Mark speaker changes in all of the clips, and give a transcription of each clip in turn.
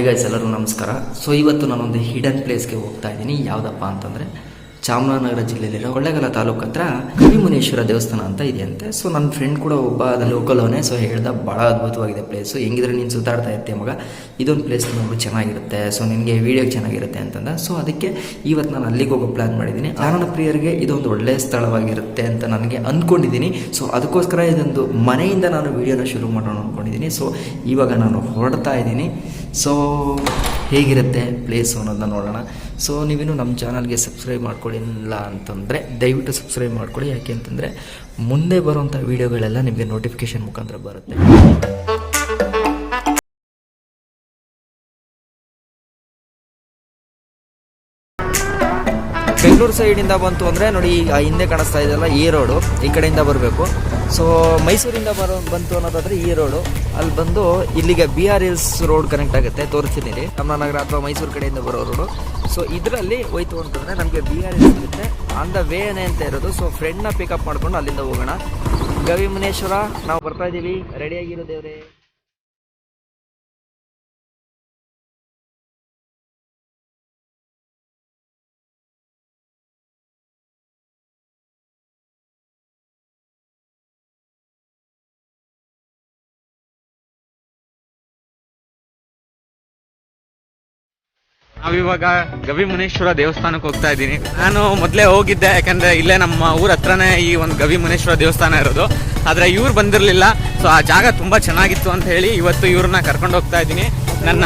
Speaker 1: Hi guys, ಎಲ್ಲರೂ ನಮಸ್ಕಾರ. So ಇವತ್ತು ನಾನೊಂದು ಹಿಡನ್ ಪ್ಲೇಸ್ಗೆ ಹೋಗ್ತಾ ಇದ್ದೀನಿ. ಯಾವುದಪ್ಪ ಅಂತಂದರೆ ಚಾಮರಾಜನಗರ ಜಿಲ್ಲೆಯಲ್ಲಿರೋ ಕೊಳ್ಳೇಗಾಲ ತಾಲೂಕು ಹತ್ರ ಗವಿಮುನೇಶ್ವರ ದೇವಸ್ಥಾನ ಅಂತ ಇದೆಯಂತೆ. ಸೊ ನನ್ನ ಫ್ರೆಂಡ್ ಕೂಡ ಒಬ್ಬ ಲೋಕಲ್ ಅವನೇ. ಸೊ ಹೇಳ್ದ ಭಾಳ ಅದ್ಭುತವಾಗಿದೆ ಪ್ಲೇಸು, ಹೆಂಗಿದ್ರೆ ನೀನು ಸುತ್ತಾಡ್ತಾ ಇರ್ತೀಯ ಮಗ, ಇದೊಂದು ಪ್ಲೇಸ್ ನೋಡು ಚೆನ್ನಾಗಿರುತ್ತೆ, ಸೊ ನಿನಗೆ ವೀಡಿಯೋಗೆ ಚೆನ್ನಾಗಿರುತ್ತೆ ಅಂತಂದ. ಸೊ ಅದಕ್ಕೆ ಇವತ್ತು ನಾನು ಅಲ್ಲಿಗೆ ಹೋಗೋ ಪ್ಲ್ಯಾನ್ ಮಾಡಿದ್ದೀನಿ. ಚಾರಣ ಪ್ರಿಯರಿಗೆ ಇದೊಂದು ಒಳ್ಳೆಯ ಸ್ಥಳವಾಗಿರುತ್ತೆ ಅಂತ ನನಗೆ ಅಂದ್ಕೊಂಡಿದ್ದೀನಿ. ಸೊ ಅದಕ್ಕೋಸ್ಕರ ಇದೊಂದು ಮನೆಯಿಂದ ನಾನು ವೀಡಿಯೋನ ಶುರು ಮಾಡೋಣ ಅಂದ್ಕೊಂಡಿದ್ದೀನಿ. ಸೊ ಇವಾಗ ನಾನು ಹೊರಡ್ತಾ ಇದ್ದೀನಿ. ಸೊ ಹೇಗಿರುತ್ತೆ ಪ್ಲೇಸು ಅನ್ನೋದನ್ನ ನೋಡೋಣ. ಸೊ ನೀವಿನ್ನೂ ನಮ್ಮ ಚಾನಲ್ಗೆ ಸಬ್ಸ್ಕ್ರೈಬ್ ಮಾಡ್ಕೊಳ್ಳಿಲ್ಲ ಅಂತಂದರೆ ದಯವಿಟ್ಟು ಸಬ್ಸ್ಕ್ರೈಬ್ ಮಾಡ್ಕೊಳ್ಳಿ. ಯಾಕೆ ಅಂತಂದರೆ ಮುಂದೆ ಬರುವಂಥ ವೀಡಿಯೋಗಳೆಲ್ಲ ನಿಮಗೆ ನೋಟಿಫಿಕೇಷನ್ ಮುಖಾಂತರ ಬರುತ್ತೆ. ಬೆಂಗಳೂರು ಸೈಡಿಂದ ಬಂತು ಅಂದರೆ ನೋಡಿ, ಆ ಹಿಂದೆ ಕಾಣಿಸ್ತಾ ಇದೆಯಲ್ಲ ಈ ರೋಡು, ಈ ಕಡೆಯಿಂದ ಬರಬೇಕು. ಸೊ ಮೈಸೂರಿಂದ ಬಂತು ಅನ್ನೋದಾದರೆ ಈ ರೋಡು, ಅಲ್ಲಿ ಬಂದು ಇಲ್ಲಿಗೆ BR ಹಿಲ್ಸ್ ರೋಡ್ ಕನೆಕ್ಟ್ ಆಗುತ್ತೆ. ತೋರಿಸ್ತೀನಿ, ಚಾಮರಾಜನಗರ ಅಥವಾ ಮೈಸೂರು ಕಡೆಯಿಂದ ಬರೋ ರೋಡು. ಸೊ ಇದರಲ್ಲಿ ಹೋಯ್ತು ಅಂತಂದರೆ ನಮಗೆ BR ಹಿಲ್ಸ್ ಸಿಗುತ್ತೆ. ಆನ್ ದ ವೇನೇ ಅಂತ ಇರೋದು. ಸೊ ಫ್ರೆಂಡ್ನ ಪಿಕಪ್ ಮಾಡ್ಕೊಂಡು ಅಲ್ಲಿಂದ ಹೋಗೋಣ. ಗವಿಮುನೇಶ್ವರ ನಾವು ಬರ್ತಾ ಇದ್ದೀವಿ, ರೆಡಿಯಾಗಿರೋ ದೇವ್ರೆ.
Speaker 2: ನಾವಿವಾಗ ಗವಿಮುನೇಶ್ವರ ದೇವಸ್ಥಾನಕ್ಕೆ ಹೋಗ್ತಾ ಇದ್ದೀನಿ. ನಾನು ಮೊದಲೇ ಹೋಗಿದ್ದೆ, ಯಾಕಂದ್ರೆ ಇಲ್ಲೇ ನಮ್ಮ ಊರ ಹತ್ರನೇ ಈ ಒಂದು ಗವಿಮುನೇಶ್ವರ ದೇವಸ್ಥಾನ ಇರೋದು. ಆದ್ರೆ ಇವ್ರು ಬಂದಿರಲಿಲ್ಲ. ಸೊ ಆ ಜಾಗ ತುಂಬಾ ಚೆನ್ನಾಗಿತ್ತು ಅಂತ ಹೇಳಿ ಇವತ್ತು ಇವ್ರನ್ನ ಕರ್ಕೊಂಡು ಹೋಗ್ತಾ ಇದ್ದೀನಿ. ನನ್ನ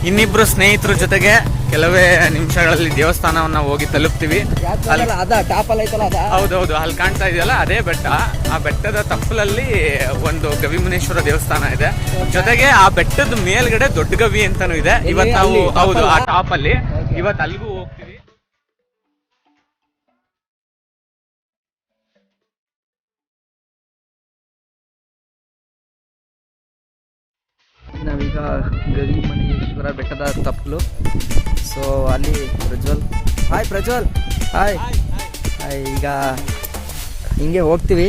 Speaker 2: ಇನ್ನಿಬ್ರು ಸ್ನೇಹಿತರ ಜೊತೆಗೆ ಕೆಲವೇ ನಿಮಿಷಗಳಲ್ಲಿ ದೇವಸ್ಥಾನವನ್ನ ಹೋಗಿ ತಲುಪ್ತೀವಿ. ಹೌದೌದು, ಅಲ್ಲಿ ಕಾಣ್ತಾ ಇದೆಯಲ್ಲ ಅದೇ ಬೆಟ್ಟ. ಆ ಬೆಟ್ಟದ ತಪ್ಪಲಲ್ಲಿ ಒಂದು ಗವಿಮುನೇಶ್ವರ ದೇವಸ್ಥಾನ ಇದೆ. ಜೊತೆಗೆ ಆ ಬೆಟ್ಟದ ಮೇಲ್ಗಡೆ ದೊಡ್ಡ ಗವಿ ಅಂತಾನು ಇದೆ. ಇವತ್ತು ನಾವು ಹೌದು ಆ ಟಾಪ್ ಅಲ್ಲಿ ಇವತ್ತು ಅಲ್ಲಿಗೂ ಹೋಗ್ತೀವಿ.
Speaker 1: ನಾವೀಗ ಗವಿಮುನೇಶ್ವರ ಬೆಟ್ಟದ ತಪ್ಪಲು. ಸೊ ಅಲ್ಲಿ ಪ್ರಜ್ವಲ್, ಹಾಯ್ ಪ್ರಜ್ವಲ್, ಹಾಯ್. ಈಗ ಹಿಂಗೆ ಹೋಗ್ತೀವಿ.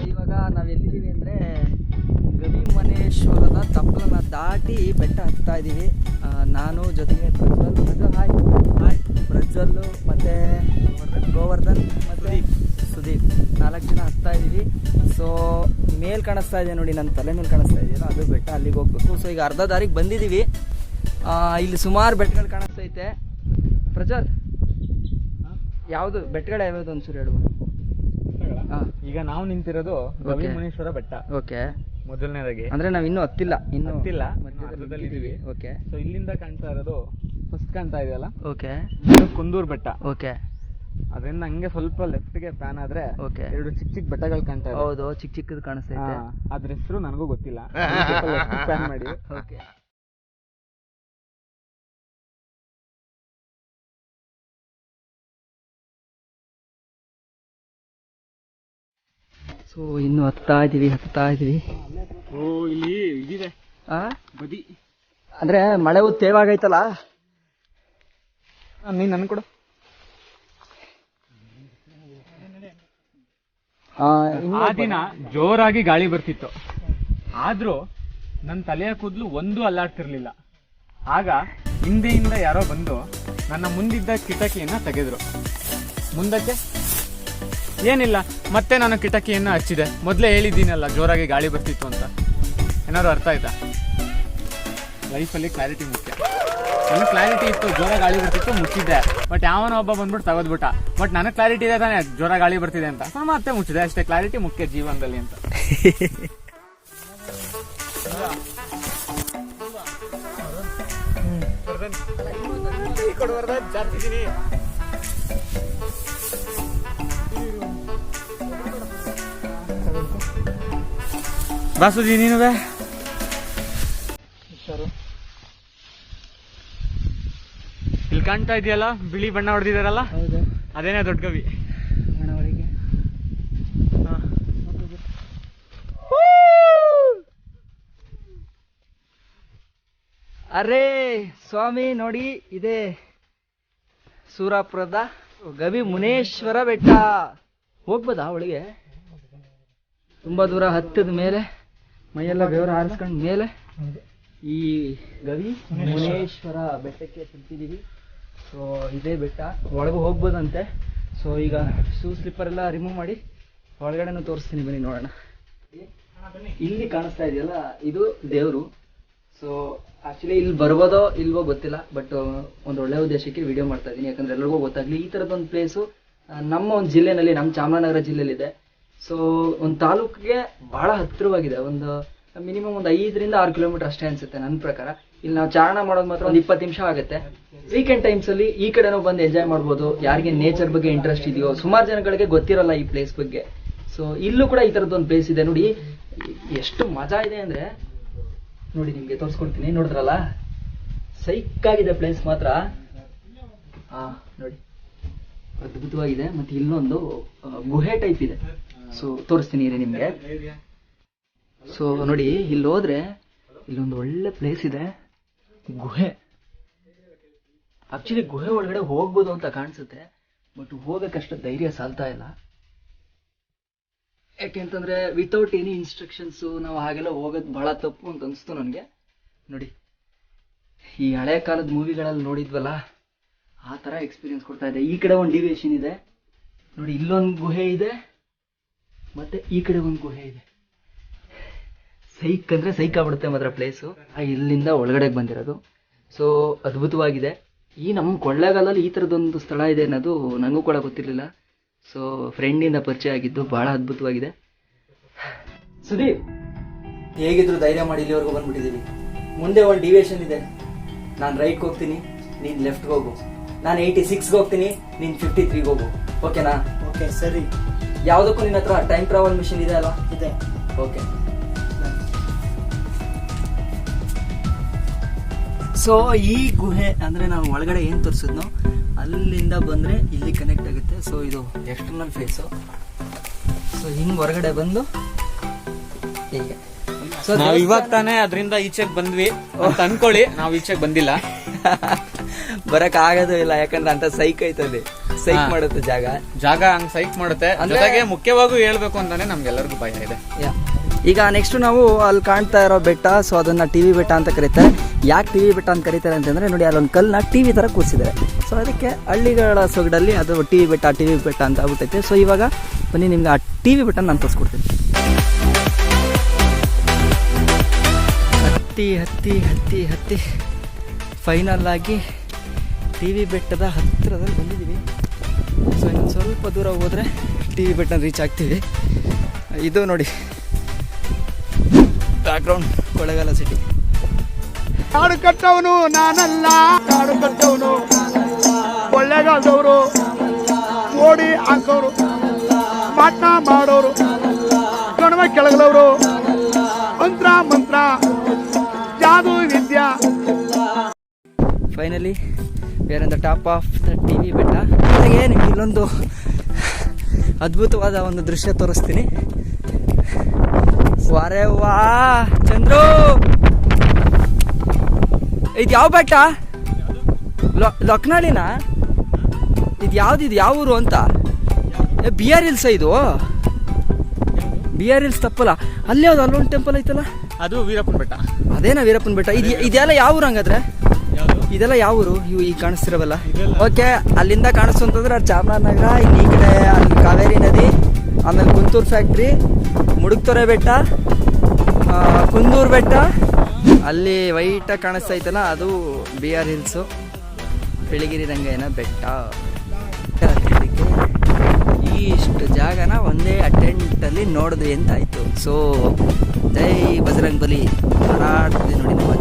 Speaker 1: ಇವಾಗ ನಾವು ಎಲ್ಲಿದ್ದೀವಿ ಅಂದರೆ ಗವಿಮುನೇಶ್ವರದ ತಪ್ಪಲನ್ನ ದಾಟಿ ಬೆಟ್ಟ ಹತ್ತಾ ಇದ್ದೀವಿ. ನಾನು ಜೊತೆಗೆ ಪ್ರಜ್ವಲ್, ಹಾಯ್ ಹಾಯ್, ಪ್ರಜ್ವಲ್ಲು ಮತ್ತು ಗೋವರ್ಧನ್ ಮತ್ತು ಸುದೀಪ್, 4 ಜನ ಹತ್ತಾ ಇದ್ದೀವಿ. ಸೊ ಮೇಲೆ ಕಾಣಿಸ್ತಾ ಇದೆ ನೋಡಿ, ನನ್ನ ತಲೆ ಮೇಲೆ ಕಾಣಿಸ್ತಾ ಇದೆಯಲ್ಲ ಅದು ಬೆಟ್ಟ, ಅಲ್ಲಿಗೆ ಹೋಗ್ಬೇಕು. ಸೊ ಈಗ ಅರ್ಧ ದಾರಿಗೆ ಬಂದಿದ್ದೀವಿ. ಇಲ್ಲಿ ಸುಮಾರು ಬೆಟ್ಟಗಳು ಕಾಣಿಸ್ತೈತೆ. ಪ್ರಜ್ವಲ್, ಯಾವುದು ಬೆಟ್ಟಗಳು ಯಾವ್ಯಾವುದು ಒಂಚೂರು ಹೇಳುವ.
Speaker 2: ಈಗ ನಾವು ನಿಂತಿರೋದು ಗವಿಮುನೇಶ್ವರ ಬೆಟ್ಟ.
Speaker 1: ಓಕೆ,
Speaker 2: ಮೊದಲನೇದಾಗಿ
Speaker 1: ಅಂದ್ರೆ ನಾವು ಇನ್ನೂ ಹತ್ತಿಲ್ಲ
Speaker 2: ಮಧ್ಯದಲ್ಲಿದ್ದೀವಿ.
Speaker 1: ಓಕೆ,
Speaker 2: ಸೊ ಇಲ್ಲಿಂದ ಕಾಣ್ತಾ ಇರೋದು ಫಸ್ಟ್ ಕಾಣ್ತಾ ಇದೆಯಲ್ಲ,
Speaker 1: ಓಕೆ,
Speaker 2: ಕುಂದೂರು ಬೆಟ್ಟ.
Speaker 1: ಓಕೆ,
Speaker 2: ಅದರಿಂದ ಹಂಗೆ ಸ್ವಲ್ಪ ಲೆಫ್ಟ್ಗೆ ಪ್ಯಾನ್ ಆದ್ರೆ
Speaker 1: ಓಕೆ,
Speaker 2: 2 ಚಿಕ್ಕ ಚಿಕ್ಕ ಬೆಟ್ಟಗಳು ಕಾಣ್ತಾ ಇದೆ.
Speaker 1: ಹೌದು, ಚಿಕ್ಕ ಚಿಕ್ಕದು ಕಾಣಿಸ್ತೈತೆ.
Speaker 2: ಅದ್ರ ಹೆಸರು ನನಗೂ ಗೊತ್ತಿಲ್ಲ, ಪ್ಯಾನ್ ಮಾಡಿ.
Speaker 1: ಓಕೆ, ಸೊ ಇನ್ನು ಹತ್ತಾ ಇದೀವಿ.
Speaker 2: ಓ ಇಲ್ಲಿ ಇದಿದೆ ಬದಿ,
Speaker 1: ಅಂದ್ರೆ ಮಳೆ ತೇವಾಗೈತಲ್ಲ.
Speaker 2: ನೀನ್ ನನ್ ಕೊಡು. ಆ ದಿನ ಜೋರಾಗಿ ಗಾಳಿ ಬರ್ತಿತ್ತು, ಆದ್ರೂ ನನ್ನ ತಲೆಯ ಕೂದಲು ಒಂದು ಅಲ್ಲಾಡ್ತಿರ್ಲಿಲ್ಲ. ಆಗ ಹಿಂದೆಯಿಂದ ಯಾರೋ ಬಂದು ನನ್ನ ಮುಂದಿದ್ದ ಕಿಟಕಿಯನ್ನ ತೆಗೆದ್ರು. ಮುಂದಕ್ಕೆ ಏನಿಲ್ಲ, ಮತ್ತೆ ನಾನು ಕಿಟಕಿಯನ್ನ ಹಚ್ಚಿದೆ. ಮೊದಲೇ ಹೇಳಿದ್ದೀನಲ್ಲ ಜೋರಾಗಿ ಗಾಳಿ ಬರ್ತಿತ್ತು ಅಂತ. ಏನಾದ್ರು ಅರ್ಥ ಆಯ್ತಾ? ಲೈಫಲ್ಲಿ ಕ್ಲಾರಿಟಿ ಮುಖ್ಯ. ನನಗೆ ಕ್ಲಾರಿಟಿ ಇತ್ತು, ಜೋರಾಗಿ ಗಾಳಿ ಬರ್ತಿತ್ತು, ಮುಚ್ಚಿದ್ದೆ. ಬಟ್ ಯಾವನೋ ಒಬ್ಬ ಬಂದ್ಬಿಟ್ಟು ತೆಗೆದ್ಬಿಟ್ಟ. ಬಟ್ ನನಗೆ ಕ್ಲಾರಿಟಿ ಇದೆ ತಾನೇ ಜೋರಾಗಿ ಗಾಳಿ ಬರ್ತಿದೆ ಅಂತ, ಮತ್ತೆ ಮುಚ್ಚಿದೆ ಅಷ್ಟೇ. ಕ್ಲಾರಿಟಿ ಮುಖ್ಯ ಜೀವನದಲ್ಲಿ ಅಂತ. ಬಾಸುಜಿ ನೀನು ಇಲ್ಲಿ ಕಾಣ್ತಾ ಇದೆಯಲ್ಲ ಬಿಳಿ ಬಣ್ಣ ಹೊಡೆದಿದಾರಲ್ಲ, ಅದೇನೇ ದೊಡ್ಡ ಕವಿ.
Speaker 1: ಅರೇ ಸ್ವಾಮಿ ನೋಡಿ, ಇದೆ ಸೂರಾಪುರದ ಗವಿ ಮುನೇಶ್ವರ ಬೆಟ್ಟ. ಹೋಗ್ಬೋದಾ ಒಳಗೆ? ತುಂಬಾ ದೂರ ಹತ್ತದ ಮೇಲೆ ಮೈಯೆಲ್ಲ ಬೆವರು ಹಾರಿಸ್ಕೊಂಡ್ ಮೇಲೆ ಈ ಗವಿ ಮುನೇಶ್ವರ ಬೆಟ್ಟಕ್ಕೆ ತಿಂತಿದೀವಿ. ಸೊ ಇದೇ ಬೆಟ್ಟ, ಒಳಗೂ ಹೋಗ್ಬೋದಂತೆ. ಸೊ ಈಗ ಶೂ ಸ್ಲಿಪ್ಪರ್ ಎಲ್ಲ ರಿಮೂವ್ ಮಾಡಿ ಒಳಗಡೆನೂ ತೋರಿಸ್ತೀನಿ, ಬನ್ನಿ ನೋಡೋಣ. ಇಲ್ಲಿ ಕಾಣಿಸ್ತಾ ಇದೆಯಲ್ಲ, ಇದು ದೇವರು. ಸೊ ಆಕ್ಚುಲಿ ಇಲ್ಲಿ ಬರ್ಬೋದೋ ಇಲ್ವೋ ಗೊತ್ತಿಲ್ಲ, ಬಟ್ ಒಂದು ಒಳ್ಳೆ ಉದ್ದೇಶಕ್ಕೆ ವಿಡಿಯೋ ಮಾಡ್ತಾ ಇದ್ದೀನಿ, ಯಾಕಂದ್ರೆ ಎಲ್ಲರಿಗೂ ಗೊತ್ತಾಗ್ಲಿ. ಈ ತರದೊಂದು ಪ್ಲೇಸು ನಮ್ಮ ಒಂದು ಜಿಲ್ಲೆನಲ್ಲಿ, ನಮ್ಮ ಚಾಮರಾಜನಗರ ಜಿಲ್ಲೆಯಲ್ಲಿದೆ. ಸೊ ಒಂದು ತಾಲೂಕಿಗೆ ಬಹಳ ಹತ್ತಿರವಾಗಿದೆ. ಒಂದು ಮಿನಿಮಮ್ ಒಂದು 5 ರಿಂದ 6 ಕಿಲೋಮೀಟರ್ ಅಷ್ಟೇ ಅನ್ಸುತ್ತೆ ನನ್ನ ಪ್ರಕಾರ. ಇಲ್ಲಿ ನಾವು ಚಾರಣ ಮಾಡೋದು ಮಾತ್ರ ಒಂದು 20 ನಿಮಿಷ ಆಗುತ್ತೆ. ವೀಕೆಂಡ್ ಟೈಮ್ಸ್ ಅಲ್ಲಿ ಈ ಕಡೆನೂ ಬಂದು ಎಂಜಾಯ್ ಮಾಡ್ಬೋದು. ಯಾರಿಗೆ ನೇಚರ್ ಬಗ್ಗೆ ಇಂಟ್ರೆಸ್ಟ್ ಇದೆಯೋ, ಸುಮಾರು ಜನಗಳಿಗೆ ಗೊತ್ತಿರಲ್ಲ ಈ ಪ್ಲೇಸ್ ಬಗ್ಗೆ. ಸೊ ಇಲ್ಲೂ ಕೂಡ ಈ ತರದೊಂದು ಪ್ಲೇಸ್ ಇದೆ ನೋಡಿ. ಎಷ್ಟು ಮಜಾ ಇದೆ ಅಂದ್ರೆ ನೋಡಿ, ನಿಮ್ಗೆ ತೋರಿಸ್ಕೊಡ್ತೀನಿ. ನೋಡಿದ್ರಲ್ಲ, ಸೈಕ್ಕಾಗಿದೆ ಪ್ಲೇಸ್ ಮಾತ್ರ. ನೋಡಿ, ಅದ್ಭುತವಾಗಿದೆ. ಮತ್ತೆ ಇಲ್ಲೊಂದು ಗುಹೆ ಟೈಪ್ ಇದೆ. ಸೊ ತೋರಿಸ್ತೀನಿ ಇರಿ ನಿಮ್ಗೆ. ಸೊ ನೋಡಿ, ಇಲ್ಲಿ ಹೋದ್ರೆ ಇಲ್ಲೊಂದು ಒಳ್ಳೆ ಪ್ಲೇಸ್ ಇದೆ, ಗುಹೆ. ಆಕ್ಚುಲಿ ಗುಹೆ ಒಳಗಡೆ ಹೋಗ್ಬೋದು ಅಂತ ಕಾಣಿಸುತ್ತೆ, ಬಟ್ ಹೋಗಕ್ಕಷ್ಟು ಧೈರ್ಯ ಸಾಲ್ತಾ ಇಲ್ಲ. ಯಾಕೆಂತಂದ್ರೆ ವಿತೌಟ್ ಎನಿ ಇನ್ಸ್ಟ್ರಕ್ಷನ್ಸ್ ನಾವು ಹಾಗೆಲ್ಲ ಹೋಗೋದು ಬಹಳ ತಪ್ಪು ಅಂತ ಅನಿಸ್ತು ನನಗೆ. ನೋಡಿ, ಈ ಹಳೆ ಕಾಲದ ಮೂವಿಗಳಲ್ಲಿ ನೋಡಿದ್ವಲ್ಲ, ಆ ತರ ಎಕ್ಸ್ಪೀರಿಯನ್ಸ್ ಕೊಡ್ತಾ ಇದೆ. ಈ ಕಡೆ ಒಂದು ಡಿವಿಯೇಷನ್ ಇದೆ ನೋಡಿ, ಇಲ್ಲೊಂದು ಗುಹೆ ಇದೆ, ಮತ್ತೆ ಈ ಕಡೆ ಒಂದು ಗುಹೆ ಇದೆ. ಸೈಕ್ ಅಂದ್ರೆ ಸೈಕ್ ಆಗ್ಬಿಡುತ್ತೆ ಮಾತ್ರ ಪ್ಲೇಸು. ಇಲ್ಲಿಂದ ಒಳಗಡೆಗೆ ಬಂದಿರೋದು. ಸೊ ಅದ್ಭುತವಾಗಿದೆ. ಈ ನಮ್ಮ ಕೊಳ್ಳೇಗಾಲದಲ್ಲಿ ಈ ಥರದೊಂದು ಸ್ಥಳ ಇದೆ ಅನ್ನೋದು ನನಗೂ ಕೂಡ ಗೊತ್ತಿರಲಿಲ್ಲ. ಸೊ ಫ್ರೆಂಡಿಂದ ಪರಿಚಯ ಆಗಿದ್ದು, ಬಹಳ ಅದ್ಭುತವಾಗಿದೆ. ಸುದೀಪ್, ಹೇಗಿದ್ರು ಧೈರ್ಯ ಮಾಡಿ ಇಲ್ಲಿವರೆಗೂ ಬಂದ್ಬಿಟ್ಟಿದ್ದೀವಿ. ಮುಂದೆ ಒಂದು ಡಿವಿಯೇಷನ್ ಇದೆ, ನಾನು ರೈಟ್ಗೆ ಹೋಗ್ತೀನಿ, ನೀನು ಲೆಫ್ಟ್ಗೆ ಹೋಗು. ನಾನು 86ಗೆ ಹೋಗ್ತೀನಿ, ನೀನು 53ಗೆ ಹೋಗು. ಓಕೆನಾ?
Speaker 3: ಓಕೆ, ಸರಿ.
Speaker 1: ಯಾವುದಕ್ಕೂ ನಿನ್ನ ಹತ್ರ ಟೈಮ್ ಟ್ರಾವೆಲ್ ಮಿಷನ್ ಇದೆ ಅಲ್ಲ?
Speaker 3: ಇದೆ.
Speaker 1: ಓಕೆ. ಸೊ ಈ ಗುಹೆ ಅಂದ್ರೆ ನಾವು ಒಳಗಡೆ ಏನ್ ತೋರಿಸಿದ್ನೋ ಅಲ್ಲಿಂದ ಬಂದ್ರೆ ಇಲ್ಲಿ ಕನೆಕ್ಟ್ ಆಗುತ್ತೆ. ಸೊ ಇದು ಎಕ್ಸ್ಟರ್ನಲ್ ಫೇಸು. ಸೊ ಹಿಂಗ್ ಹೊರಗಡೆ ಬಂದು ಹೀಗೆ. ಸೊ
Speaker 2: ನಾವು ಇವಾಗ ತಾನೇ ಅದರಿಂದ ಈಚೆಗೆ ಬಂದ್ವಿ ಅಂತ ಅನ್ಕೊಳ್ಳಿ. ನಾವು ಈಚೆಗೆ ಬಂದಿಲ್ಲ,
Speaker 1: ಬರಕ್ ಆಗೋದು ಇಲ್ಲ, ಯಾಕಂದ್ರೆ ಅಂತ ಸೈಕ್ ಐತಲ್ಲಿ. ಸೈಕ್ ಮಾಡುತ್ತೆ ಜಾಗ ಹಂಗ್ ಸೈಕ್ ಮಾಡುತ್ತೆ. ಜೊತೆಗೆ ಮುಖ್ಯವಾಗಿ ಹೇಳ್ಬೇಕು ಅಂತಾನೆ ನಮ್ಗೆಲ್ಲರಿಗೂ ಭಯ ಇದೆ. ಈಗ ನೆಕ್ಸ್ಟ್ ನಾವು ಅಲ್ಲಿ ಕಾಣ್ತಾ ಇರೋ ಬೆಟ್ಟ, ಸೊ ಅದನ್ನ ಟಿವಿ ಬೆಟ್ಟ ಅಂತ ಕರೀತಾರೆ. ಯಾಕೆ ಟಿವಿ ಬೆಟ್ಟ ಅಂತ ಕರೀತಾರೆ ಅಂತಂದ್ರೆ ನೋಡಿ, ಅಲ್ಲೊಂದು ಕಲ್ಲನ್ನ ಟಿವಿ ತರ ಕೂರಿಸಿದ್ದಾರೆ. ಸೊ ಅದಕ್ಕೆ ಹಳ್ಳಿಗಳ ಸೊಗಡಲ್ಲಿ ಅದು ಟಿವಿ ಬೆಟ್ಟ ಅಂತ ಆಗ್ಬಿಟ್ಟೈತೆ. ಸೊ ಇವಾಗ ಬನ್ನಿ, ನಿಮ್ಗೆ ಆ ಟಿವಿ ಬೆಟ್ಟ ನಾನು ತೋರಿಸ್ಕೊಡ್ತೀನಿ. ಹತ್ತಿ ಫೈನಲ್ ಆಗಿ ಟಿವಿ ಬೆಟ್ಟದ ಹತ್ತಿರದಲ್ಲಿ ಬಂದಿದ್ದೀವಿ. ಸೊ ಇನ್ನು ಸ್ವಲ್ಪ ದೂರ ಹೋದರೆ ಟಿವಿ ಬೆಟ್ಟ ರೀಚ್ ಆಗ್ತೀವಿ. ಇದು ನೋಡಿ ಬ್ಯಾಕ್ಗ್ರೌಂಡ್, ಕೊಳ್ಳೇಗಾಲ ಸಿಟಿ.
Speaker 3: ಕಾಡು ಕಟ್ಟವನು ನಾನಲ್ಲ, ಕಾಡು ಕಟ್ಟವನು ಕೊಳ್ಳೇಗಾಲದವರು, ಓಡಿ ಹಾಕೋರು, ಪಾಠ ಮಾಡೋರು, ಕಣವ ಕೆಳಗದವರು, ಮಂತ್ರ ಜಾದು ವಿದ್ಯಾ.
Speaker 1: Finally where on the top of the TV ಬೆಟ್ಟ. ಜೊತೆಗೆ ನಿಮ್ಗೆ ಇಲ್ಲೊಂದು ಅದ್ಭುತವಾದ ಒಂದು ದೃಶ್ಯ ತೋರಿಸ್ತೀನಿ. ವಾರೇ ವಾ ಚಂದ್ರು, ಇದು ಯಾವ ಬೆಟ್ಟ? ಲಕ್ನಾಳಿನ? ಇದು ಯಾವ್ದು, ಇದು ಯಾವ ಊರು ಅಂತ? BR ಹಿಲ್ಸ ಇದು? ಬಿ ಆರ್ ಹಿಲ್ಸ್ ತಪ್ಪಲ್ಲ, ಅಲ್ಲಿ ಯಾವ್ದು ಅಲ್ಲೊಂದು ಟೆಂಪಲ್ ಐತಲ್ಲ,
Speaker 2: ಅದು ವೀರಪ್ಪನ ಬೆಟ್ಟ.
Speaker 1: ಅದೇನಾ ವೀರಪ್ಪನ ಬೆಟ್ಟ? ಇದೆಲ್ಲ ಯಾವ ಊರು ಹಂಗಾದ್ರೆ?
Speaker 2: ಯಾವುದು?
Speaker 1: ಇದೆಲ್ಲ ಯಾವ ಊರು ಇವು ಈಗ ಕಾಣಿಸ್ತಿರವಲ್ಲ?
Speaker 2: ಇದೆಲ್ಲ?
Speaker 1: ಓಕೆ, ಅಲ್ಲಿಂದ ಕಾಣಿಸ್ತು ಅಂತಂದ್ರೆ ಅದು ಚಾಮರಾಜನಗರ. ಇನ್ನು ಈ ಕಡೆ ಅಲ್ಲಿ ಕಾವೇರಿ ನದಿ, ಆಮೇಲೆ ಕುಂತೂರು ಫ್ಯಾಕ್ಟ್ರಿ, ಮುಡುಕ್ತೊರೆ ಬೆಟ್ಟ, ಕುಂದೂರು ಬೆಟ್ಟ, ಅಲ್ಲಿ ವೈಟಾಗಿ ಕಾಣಿಸ್ತಾ ಐತಲ್ಲ ಅದು ಬಿ ಆರ್ ಹಿಲ್ಸು, ಬಿಳಿಗಿರಿ ರಂಗಯ್ಯನ ಬೆಟ್ಟ. ಇಷ್ಟು ಜಾಗನ ಒಂದೇ ಅಟೆಂಪ್ಟಲ್ಲಿ ನೋಡಿದ್ವಿ ಅಂತ ಆಯಿತು. ಸೊ ಜೈ ಬಜರಂಗ್ ಬಲಿ, ಹಾರಾಡ್ತಿದೆ ನೋಡಿ ನಮ್ಮ